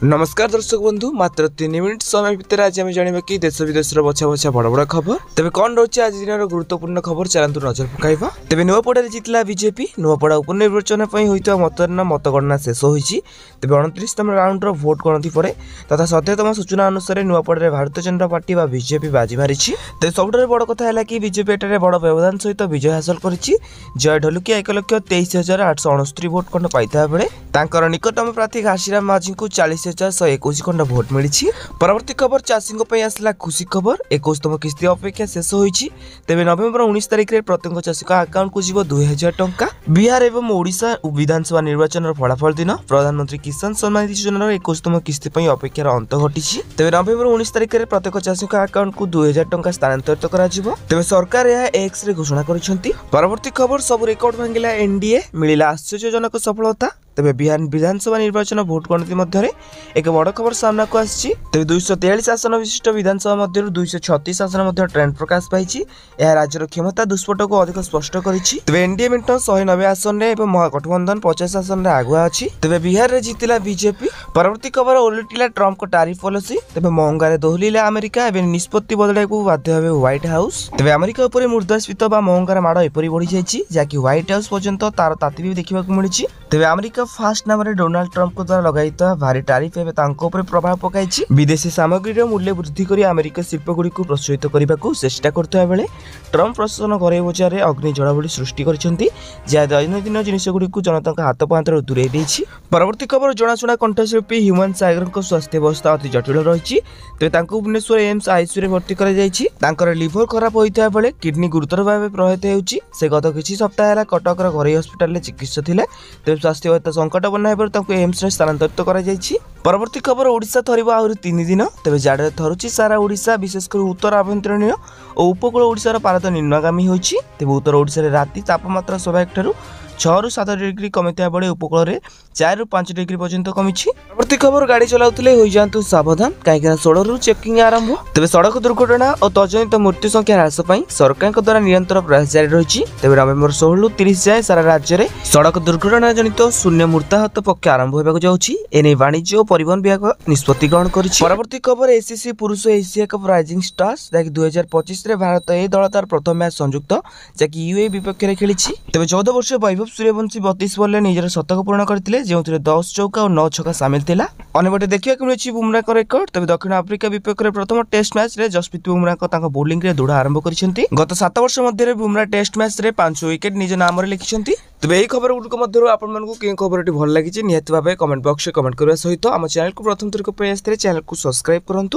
नमस्कार दर्शक बंधु मात्र 3 मिनिट समय भितर आज आम जाना कि देश विदेश बछा बछा बड़ बड़ खबर तेज कौन रही आज दिन गुरुत्वपूर्ण खबर चलतु नजर पकाइबा। तेज नुआपड़े जीतला बीजेपी नुआपड़ा उपनिर्वाचन होता मतदान मतगणना शेष होती। तेज 29तम राउंड भोट गणति पर तथा सत्यतम सूचना अनुसार नुआपड़े भारतीय जनता पार्टी बीजेपी बाजी मारी। तेज सबुठ बड़ कथा है कि बीजेपी एटारे बड़ व्यवधान सहित विजय हासिल करिछि। जय ढलुकिया 1,23,869 भोट खंड पाइता बेले निकटतम प्रार्थी घासीराम माझी को 40,121 खंड भोट मिली। परवर्ती खबर चाषी आसला खुशी खबर 21तम किस्ती अपेक्षा शेष होती। तेज नवेम्बर 19 तारिख में प्रत्येक चाषी अकाउंट को जीव 2,000 टंका। बिहार एवं ओडिशा विधानसभा निर्वाचन फलाफल दिन प्रधानमंत्री किसान सम्मान योजनार 21तम किस्ती अपेक्षार अंत घटी। तेज नवेम्बर 19 तारिख में प्रत्येक चाषी अकाउंट को 2,000 टंका स्थानांतरित कर सरकार यह एक्स रे घोषणा कर। परवर्ती खबर सब रेकर्ड भांगिला एनडीए मिला आश्चर्यजनक सफलता। तेज बिहार विधानसभा निर्वाचन भोट गणति मध्य एक बड़ खबर सामना को आसी। तेज 243 आसन विशिष्ट विधानसभा मध्य 236 आसन ट्रेंड प्रकाश पाई। यह राज्यर क्षमता दुष्पट को अधिक स्पष्ट करिछि। तेज एनडीए मेंट 190 आसन में महागठबंधन 50 आसन में आगुआ अच्छी। तेज बिहार में जीतिला बीजेपी। परवर्ती खबर ओलटिला ट्रम्प को टारिफ पॉलिसी। तेज महंगारे दोहलिला अमेरिका एवं निष्पत्ति बदलाइक बाध्य हे व्हाइट हाउस। तेज अमेरिका उपर मुद्रास्फीति महंगार माड़ एपरी बढ़ी जाइछि जहाँकि व्हाइट हाउस पर्यंत तार ताती भी देखा मिली। तेज अमेरिका फास्ट नाम डोनाल्ड ट्रम्प को द्वारा लगाई भारी टारिफ एवं प्रभाव पकाई। विदेशी सामग्री मूल्य वृद्धि कर अमेरिका शिल्पगुड़ी को प्रोत्साहित करने को चेष्टा करता बेले ट्रम्प प्रशासन घर बजार में अग्नि जड़ावली सृष्टि कर दैनन्दिन जिनसगुड़ी जनता हाथ पाहांतर दूरे देछि। परवर्ती खबर जनाशुना कंठशिल्पी ह्यूमन सागर स्वास्थ्य अवस्था अति जटिल रही। तेज भुवनेश्वर एम्स आईसीयू भर्ती कर लिभर खराब होता बेले किडनी गुरुतर भाव प्रभावित होउछि। से गत किछि सप्ताह है कटकर घरोई हस्पिटाल में चिकित्सा थे। तेज स्वास्थ्य अवस्था संकट बना एम्स में स्थानांतरित कर। परवर्ती खबर ओडिशा थरिबो आहरी 3 दिन। तेज जाड़े थरुछि सारा ओडिशा विशेषकर उत्तर आभ्यंतरीण और उपकूल ओडिशार पारद निम्नगामी होइछि। तेज उत्तर ओडिशा राति तापमात्रा स्वाभाविक ठारू 6 ରୁ 7 डिग्री कमिता बेले उपकूल में 4 ରୁ 5 डिग्री पर्यंत कमी। परवर्ती खबर गाड़ी चलाउथिले होई जांतु सावधान कहीं 16 ରୁ चेकिंग आरंभ। तेज सड़क दुर्घटना और तजनित मृत्यु संख्या ह्रास सरकार द्वारा निरंतर प्रयास जारी रही। तेज नवेम्बर 16 ରୁ 30 जाए सारा राज्य में सड़क दुर्घटना जनित शून्य मृताहत पक्ष आरंभ होगा जाउछि। एने वाणिज्य और परिवहन विभाग निष्पत्ति ग्रहण करिछि। परवर्ती खबर एसीसी पुरुष एशिया कप राइजिंग स्टार्स जहाँकि 2025 रे भारत ए दल तार प्रथम मैच संयुक्त जहाँकि यूए विपक्ष में खेली। तेज 14 वर्ष वैभव सूर्यवंशी 32 बॉल में निजर शतक पूर्ण करते जो 10 चौका और 9 छक्का सामिल थिला। अन्यपटे देखा मिली बुमरा का रेकर्ड। तेज दक्षिण आफ्रिका विपक्ष में प्रथम टेस्ट मैच रे जसप्रीत बुमरा बोलिंग रे दौड़ आरंभ कर। गत 7 वर्ष मध्य बुमरा टेस्ट मैच रे 5 विकेट निज नाम लिखिं। तेज यही खबर गुड़िक मध्य आपको खबर भल लगी निहत भाव कमेंट बॉक्स में कमेंट करने सहित आम चैनल को प्रथम थर चैनल को सब्सक्राइब करूँ।